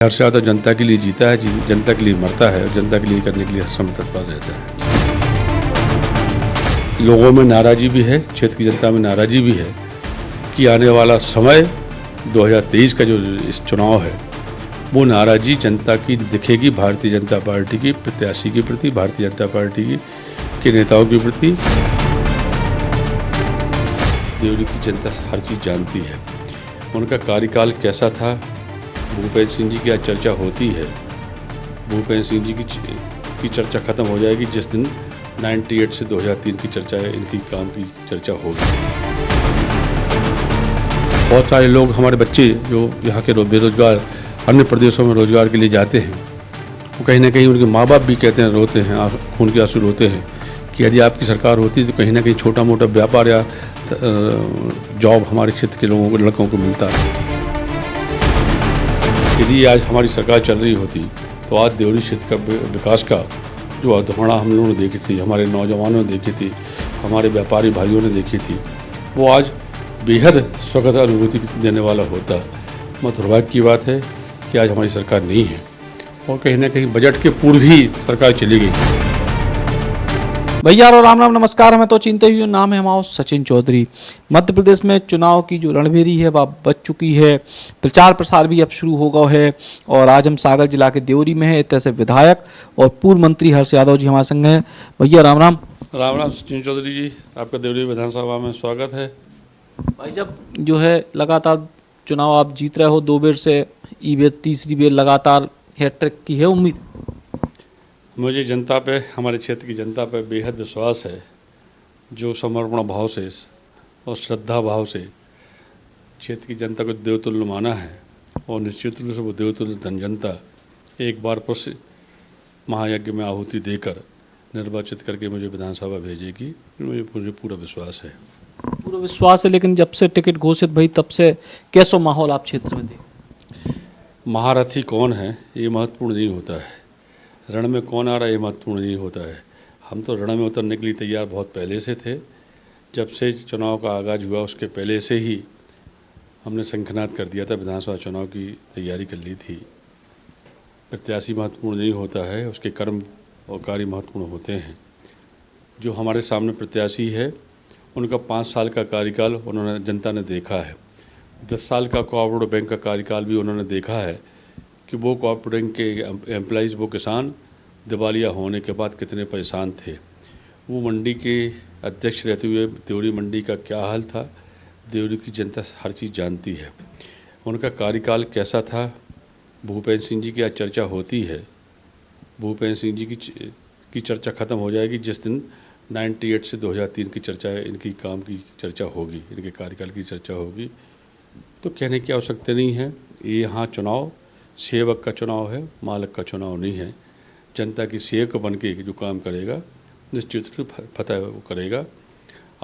हर से ज़्यादा जनता के लिए जीता है, जनता के लिए मरता है और जनता के लिए करने के लिए हर समय तत्पर रहता है। लोगों में नाराज़गी भी है, क्षेत्र की जनता में नाराज़गी भी है कि आने वाला समय 2023 का जो इस चुनाव है वो नाराज़गी जनता की दिखेगी भारतीय जनता पार्टी की प्रत्याशी के प्रति, भारतीय जनता पार्टी के नेताओं के प्रति। देवरी की जनता हर चीज़ जानती है, उनका कार्यकाल कैसा था। भूपेंद्र सिंह जी की आज चर्चा होती है, भूपेंद्र सिंह जी की चर्चा खत्म हो जाएगी जिस दिन 98 से 2003 की चर्चा है, इनकी काम की चर्चा होगी। बहुत सारे लोग, हमारे बच्चे जो यहाँ के बेरोजगार अन्य प्रदेशों में रोजगार के लिए जाते हैं, वो कहीं ना कहीं उनके माँ बाप भी कहते हैं, रोते हैं, खून के आंसू रोते हैं कि यदि आपकी सरकार होती तो कहीं ना कहीं छोटा मोटा व्यापार या जॉब हमारे क्षेत्र के लोगों को, लड़कों को मिलता है। यदि आज हमारी सरकार चल रही होती तो आज देवरी क्षेत्र का विकास का जो अवधारणा हम लोगों ने देखी थी, हमारे नौजवानों ने देखी थी, हमारे व्यापारी भाइयों ने देखी थी, वो आज बेहद स्वागत अनुभूति देने वाला होता। बहुत दुर्भाग्य की बात है कि आज हमारी सरकार नहीं है और कहीं ना कहीं बजट के पूर्व ही सरकार चली गई। भैया और राम राम नमस्कार। हमें तो चिंता ही नाम है हमारा सचिन चौधरी। मध्य प्रदेश में चुनाव की जो रणभेरी है वह बच चुकी है, प्रचार प्रसार भी अब शुरू हो गया है और आज हम सागर जिला के देवरी में है। इस तरह से विधायक और पूर्व मंत्री हर्ष यादव जी हमारे संग हैं। भैया राम राम। राम राम सचिन चौधरी जी, आपका देवरी विधानसभा में स्वागत है। भाई जब जो है लगातार चुनाव आप जीत रहे हो, 2 बार से ई तीसरी बार लगातार हैट्रिक की है उम्मीद? मुझे जनता पे, हमारे क्षेत्र की जनता पे बेहद विश्वास है, जो समर्पण भाव से और श्रद्धा भाव से क्षेत्र की जनता को देवतुल्य माना है और निश्चित रूप से वो देवतुल्य जनता एक बार फिर महायज्ञ में आहुति देकर निर्वाचित करके मुझे विधानसभा भेजेगी। मुझे पूरा विश्वास है। पूरा विश्वास है, लेकिन जब से टिकट घोषित भई तब से कैसा माहौल आप क्षेत्र में देख? महारथी कौन है ये महत्वपूर्ण नहीं होता है, रण में कौन आ रहा है ये महत्वपूर्ण नहीं होता है। हम तो रण में उतरने के लिए तैयार बहुत पहले से थे। जब से चुनाव का आगाज़ हुआ उसके पहले से ही हमने शंखनाद कर दिया था, विधानसभा चुनाव की तैयारी कर ली थी। प्रत्याशी महत्वपूर्ण नहीं होता है, उसके कर्म और कार्य महत्वपूर्ण होते हैं। जो हमारे सामने प्रत्याशी है उनका 5 साल का कार्यकाल उन्होंने, जनता ने देखा है। 10 साल का कोऑपरेटिव बैंक का कार्यकाल भी उन्होंने देखा है कि वो कोऑपरेटिव बैंक के एम्प्लॉइज़, वो किसान दिवालिया होने के बाद कितने परेशान थे। वो मंडी के अध्यक्ष रहते हुए देवरी मंडी का क्या हाल था, देवरी की जनता हर चीज़ जानती है। उनका कार्यकाल कैसा था। भूपेंद्र सिंह जी की आज चर्चा होती है, भूपेंद्र सिंह जी की चर्चा खत्म हो जाएगी जिस दिन 98 से 2003 की चर्चा है, इनकी काम की चर्चा होगी, इनके कार्यकाल की चर्चा होगी। तो कहने की आवश्यकता नहीं है। ये यहाँ चुनाव सेवक का चुनाव है, मालिक का चुनाव नहीं है। जनता की सेवक बन के जो काम करेगा निश्चित रूप फतह वो करेगा।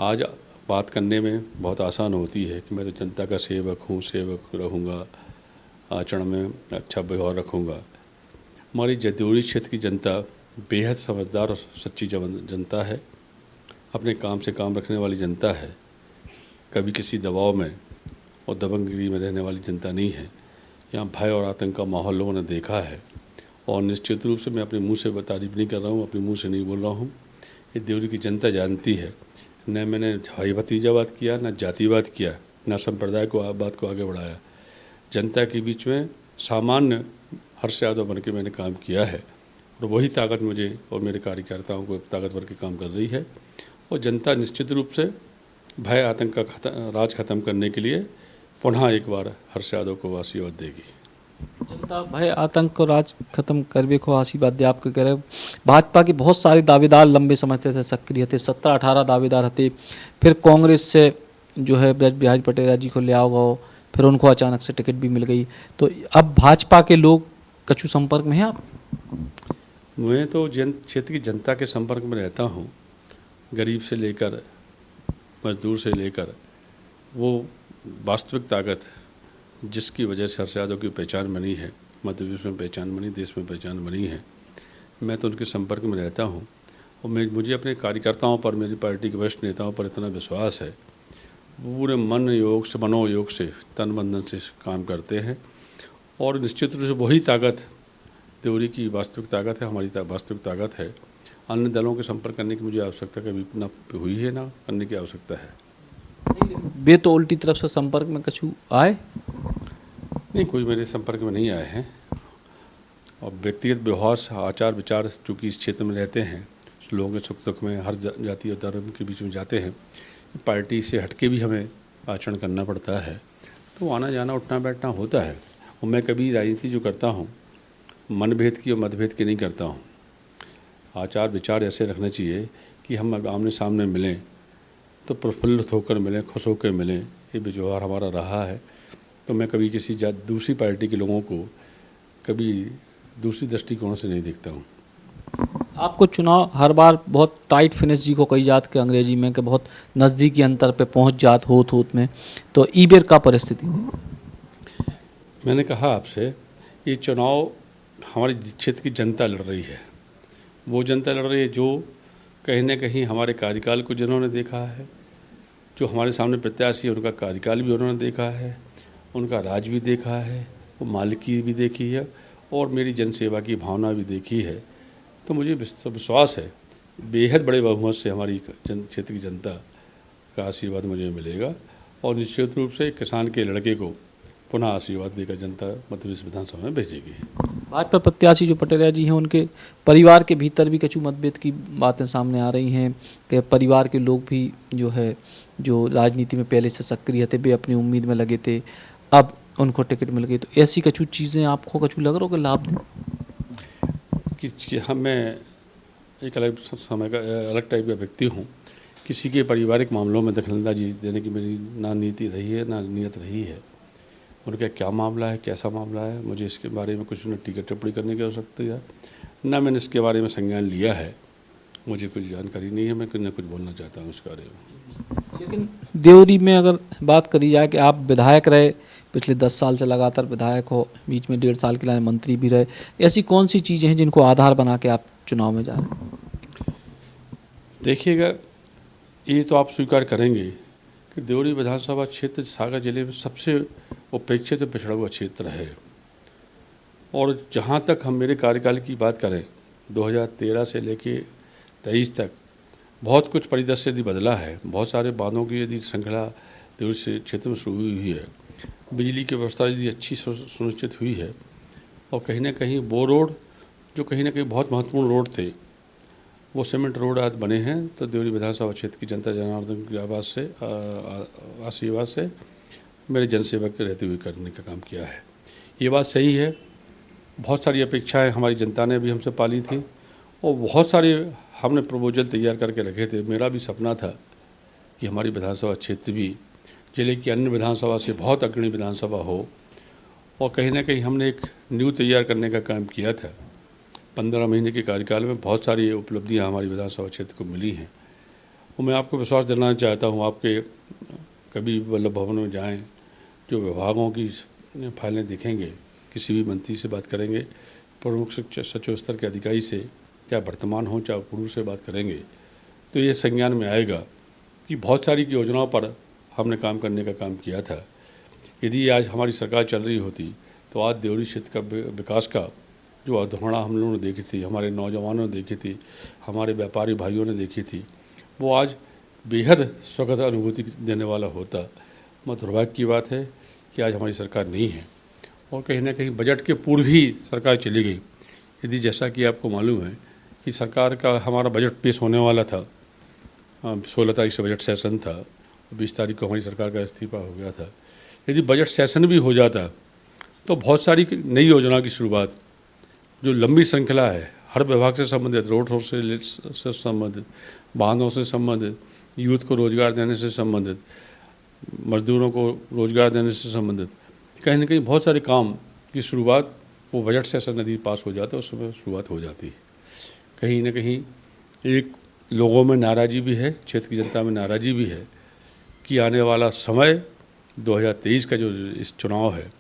आज बात करने में बहुत आसान होती है कि मैं तो जनता का सेवक हूँ, सेवक रहूँगा, आचरण में अच्छा व्यवहार रखूँगा। हमारी देवरी क्षेत्र की जनता बेहद समझदार और सच्ची जनता है, अपने काम से काम रखने वाली जनता है, कभी किसी दबाव में और दबंगगिरी में रहने वाली जनता नहीं है। यहाँ भय और आतंक का माहौल लोगों ने देखा है और निश्चित रूप से मैं अपने मुंह से तारीफ नहीं कर रहा हूँ, अपने मुंह से नहीं बोल रहा हूँ, ये देवरी की जनता जानती है। न मैंने भाई भतीजावाद किया, न जातिवाद किया, न संप्रदाय को बात को आगे बढ़ाया। जनता के बीच में सामान्य हर्ष यादव बन के मैंने काम किया है और वही ताकत मुझे और मेरे कार्यकर्ताओं को ताकतवर के काम कर रही है। और जनता निश्चित रूप से भय आतंक का राज खत्म करने के लिए पुनः एक बार हर्ष यादव को आशीर्वाद देगी। जनता भय आतंक को राज खत्म करवे को आशीर्वाद दे आपके कह रहे। भाजपा के बहुत सारे दावेदार लंबे समय से सक्रिय थे, 17-18 दावेदार थे। फिर कांग्रेस से जो है ब्रज बिहारी पटेल जी को ले आओ गो, फिर उनको अचानक से टिकट भी मिल गई। तो अब भाजपा के लोग कछु संपर्क में हैं आप? मैं तो क्षेत्र की जनता के संपर्क में रहता हूँ, गरीब से लेकर मजदूर से लेकर। वो वास्तविक ताकत जिसकी वजह से हर्ष यादव की पहचान बनी है, मध्य प्रदेश में पहचान बनी, देश में पहचान बनी है, मैं तो उनके संपर्क में रहता हूँ। और मुझे अपने कार्यकर्ताओं पर, मेरी पार्टी के वरिष्ठ नेताओं पर इतना विश्वास है, पूरे मन योग से, मनोयोग से, तन बंधन से काम करते हैं और निश्चित रूप से वही ताकत त्योरी की वास्तविक ताकत है, हमारी वास्तविक ताकत है। अन्य दलों के संपर्क करने की मुझे आवश्यकता कभी ना हुई है, ना करने की आवश्यकता है। वे तो उल्टी तरफ से संपर्क में कछु आए? नहीं, कोई मेरे संपर्क में नहीं आए हैं। और व्यक्तिगत व्यवहार, आचार विचार चूँकि इस क्षेत्र में रहते हैं, लोगों के सुख दुख में हर जाति और धर्म के बीच में जाते हैं, पार्टी से हटके भी हमें आचरण करना पड़ता है, तो आना जाना उठना बैठना होता है। और मैं कभी राजनीति जो करता हूँ मनभेद की और मतभेद की नहीं करता हूँ। आचार विचार ऐसे रखना चाहिए कि हम आमने सामने मिलें तो प्रफुल्लित होकर मिलें, खुश होकर मिलें। ये व्यवहार हमारा रहा है। तो मैं कभी किसी दूसरी पार्टी के लोगों को कभी दूसरी दृष्टिकोण से नहीं देखता हूँ। आपको चुनाव हर बार बहुत टाइट फिनिश जी को कही जात के अंग्रेजी में कि बहुत नज़दीकी अंतर पे पहुंच जात होत में, तो ई बेर का परिस्थिति? मैंने कहा आपसे, ये चुनाव हमारे क्षेत्र की जनता लड़ रही है। वो जनता लड़ रही है जो कहीं ना कहीं हमारे कार्यकाल को जिन्होंने देखा है, जो हमारे सामने प्रत्याशी है उनका कार्यकाल भी उन्होंने देखा है, उनका राज भी देखा है, वो मालिकी भी देखी है और मेरी जनसेवा की भावना भी देखी है। तो मुझे विश्वास है बेहद बड़े बहुमत से हमारी क्षेत्र की जनता का आशीर्वाद मुझे मिलेगा और निश्चित रूप से किसान के लड़के को पुनः आशीर्वाद देकर जनता मध्य प्रदेश विधानसभा में भेजेगी। भाजपा प्रत्याशी जो पटेलिया जी हैं, उनके परिवार के भीतर भी कछु मतभेद की बातें सामने आ रही हैं कि परिवार के लोग भी जो राजनीति में पहले से सक्रिय थे, वे अपनी उम्मीद में लगे थे, अब उनको टिकट मिल गई। तो ऐसी कछु चीज़ें आपको कछु लग रहा हो कि लाभ दें? कि मैं एक अलग टाइप का व्यक्ति हूँ। किसी के पारिवारिक मामलों में दखलंदाजी देने की मेरी ना नीति रही है ना नीयत रही है। उनका क्या मामला है, कैसा मामला है, मुझे इसके बारे में कुछ न टिकट टिप्पणी करने की आवश्यकता है, ना मैंने इसके बारे में संज्ञान लिया है। मुझे कुछ जानकारी नहीं है, मैं कुछ न कुछ बोलना चाहता हूँ इस बारे में। लेकिन देवरी में अगर बात करी जाए कि आप विधायक रहे, पिछले 10 साल से लगातार विधायक हो, बीच में 1.5 साल के लिए मंत्री भी रहे, ऐसी कौन सी चीज़ें हैं जिनको आधार बना के आप चुनाव में जा रहे हैं? देखिएगा, ये तो आप स्वीकार करेंगे कि देवरी विधानसभा क्षेत्र सागर जिले में सबसे उपेक्षित पिछड़ा हुआ क्षेत्र है। और जहाँ तक हम मेरे कार्यकाल की बात करें, 2013 से लेके 23 तक बहुत कुछ परिदृश्य यदि बदला है। बहुत सारे बांधों की यदि श्रृंखला देवरी क्षेत्र में शुरू हुई है, बिजली की व्यवस्था यदि अच्छी सुनिश्चित हुई है और कहीं ना कहीं वो रोड जो कहीं ना कहीं बहुत महत्वपूर्ण रोड थे, वो सीमेंट रोड आज बने हैं। तो देवरी विधानसभा क्षेत्र की जनता जनार्दन की आशीर्वाद से मेरे जनसेवक के रहते हुए करने का काम किया है। ये बात सही है। बहुत सारी अपेक्षाएं हमारी जनता ने भी हमसे पाली थी और बहुत सारे हमने प्रपोजल तैयार करके रखे थे। मेरा भी सपना था कि हमारी विधानसभा क्षेत्र भी जिले की अन्य विधानसभा से बहुत अग्रणी विधानसभा हो और कहीं ना कहीं हमने एक न्यू तैयार करने का काम किया था। 15 महीने के कार्यकाल में बहुत सारी उपलब्धियां हमारी विधानसभा क्षेत्र को मिली हैं और मैं आपको विश्वास दिलाना चाहता हूं, आपके कभी वल्लभ भवन में जाएं, जो विभागों की फाइलें देखेंगे, किसी भी मंत्री से बात करेंगे, प्रमुख सचिव स्तर के अधिकारी से, चाहे वर्तमान हो चाहे पूर्व से बात करेंगे, तो ये संज्ञान में आएगा कि बहुत सारी योजनाओं पर हमने काम करने का काम किया था। यदि आज हमारी सरकार चल रही होती तो आज देवरी क्षेत्र का विकास का जो अवधारणा हम लोगों ने देखी थी, हमारे नौजवानों ने देखी थी, हमारे व्यापारी भाइयों ने देखी थी, वो आज बेहद स्वागत अनुभूति देने वाला होता। मत दुर्भाग्य की बात है कि आज हमारी सरकार नहीं है और कहीं ना कहीं बजट के पूर्व ही सरकार चली गई। यदि जैसा कि आपको मालूम है कि सरकार का हमारा बजट पेश होने वाला था, 16 तारीख से बजट सेशन था, 20 तारीख को हमारी सरकार का इस्तीफा हो गया था। यदि बजट सेशन भी हो जाता तो बहुत सारी नई योजना की शुरुआत, जो लंबी श्रृंखला है, हर विभाग से संबंधित, रोड से संबंधित, बांधों से संबंधित, यूथ को रोजगार देने से संबंधित, मजदूरों को रोजगार देने से संबंधित, कहीं ना कहीं बहुत सारे काम की शुरुआत वो बजट सेशन यदि पास हो जाता है उस समय शुरुआत हो जाती है। कहीं ना कहीं एक लोगों में नाराज़गी भी है, क्षेत्र की जनता में नाराज़गी भी है कि आने वाला समय 2023 का जो इस चुनाव है,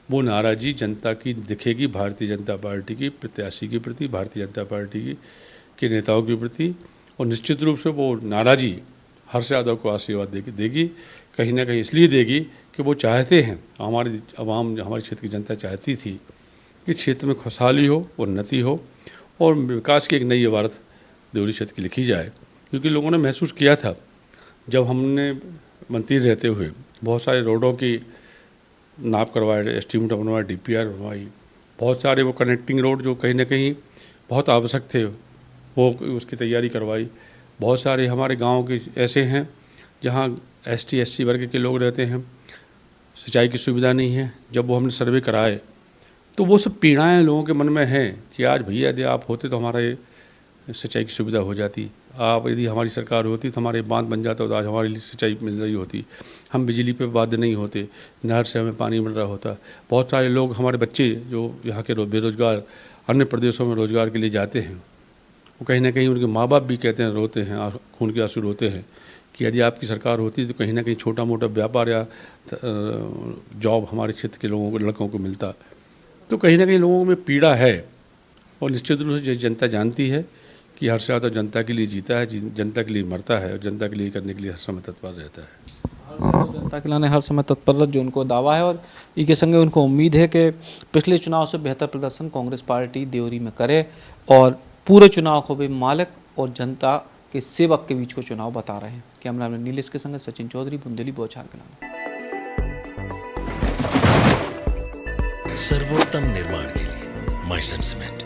वो नाराज़गी जनता की दिखेगी भारतीय जनता पार्टी की प्रत्याशी के प्रति, भारतीय जनता पार्टी के नेताओं के प्रति, और निश्चित रूप से वो नाराज़गी हर्ष यादव को आशीर्वाद देगी कहीं ना कहीं इसलिए देगी कि वो चाहते हैं, हमारी आवाम, हमारे क्षेत्र की जनता चाहती थी कि क्षेत्र में खुशहाली हो, उन्नति हो और विकास की एक नई इबारत देवरी क्षेत्र की लिखी जाए। क्योंकि लोगों ने महसूस किया था जब हमने मंत्री रहते हुए बहुत सारे रोडों की नाप करवाए, एस्टीमेट बनवाए, DPR बनवाई, बहुत सारे वो कनेक्टिंग रोड जो कहीं ना कहीं बहुत आवश्यक थे वो उसकी तैयारी करवाई। बहुत सारे हमारे गांव के ऐसे हैं जहां ST SC वर्ग के लोग रहते हैं, सिंचाई की सुविधा नहीं है। जब वो हमने सर्वे कराए तो वो सब पीड़ाएँ लोगों के मन में हैं कि आज भैया यदि आप होते तो हमारा ये सिंचाई की सुविधा हो जाती, आप यदि हमारी सरकार होती तो हमारे बांध बन जाता तो आज हमारे लिए सिंचाई मिल रही होती, हम बिजली पे बाध्य नहीं होते, नहर से हमें पानी मिल रहा होता। बहुत सारे लोग, हमारे बच्चे जो यहाँ के बेरोजगार अन्य प्रदेशों में रोजगार के लिए जाते हैं, वो कहीं ना कहीं उनके माँ बाप भी कहते हैं, रोते हैं, खून के आंसू रोते हैं कि यदि आपकी सरकार होती तो कहीं ना कहीं छोटा मोटा व्यापार या जॉब हमारे क्षेत्र के लोगों को, लड़कों को मिलता। तो कहीं ना कहीं लोगों में पीड़ा है और निश्चित रूप से जनता जानती है कि हर्ष यादव जनता के लिए जीता है, जनता के लिए मरता है और जनता के लिए करने के लिए हर समय तत्पर रहता है। जनता के लिए हर समय तत्पर जो उनको दावा है और इसके संगे उनको उम्मीद है कि पिछले चुनाव से बेहतर प्रदर्शन कांग्रेस पार्टी देवरी में करे और पूरे चुनाव को भी मालिक और जनता के सेवक के बीच को चुनाव बता रहे हैं। कैमरा मैन नीलेश के संगे सचिन चौधरी, बुंदेली बौछार कलां। सर्वोत्तम निर्माण के लिए माइसन सीमेंट।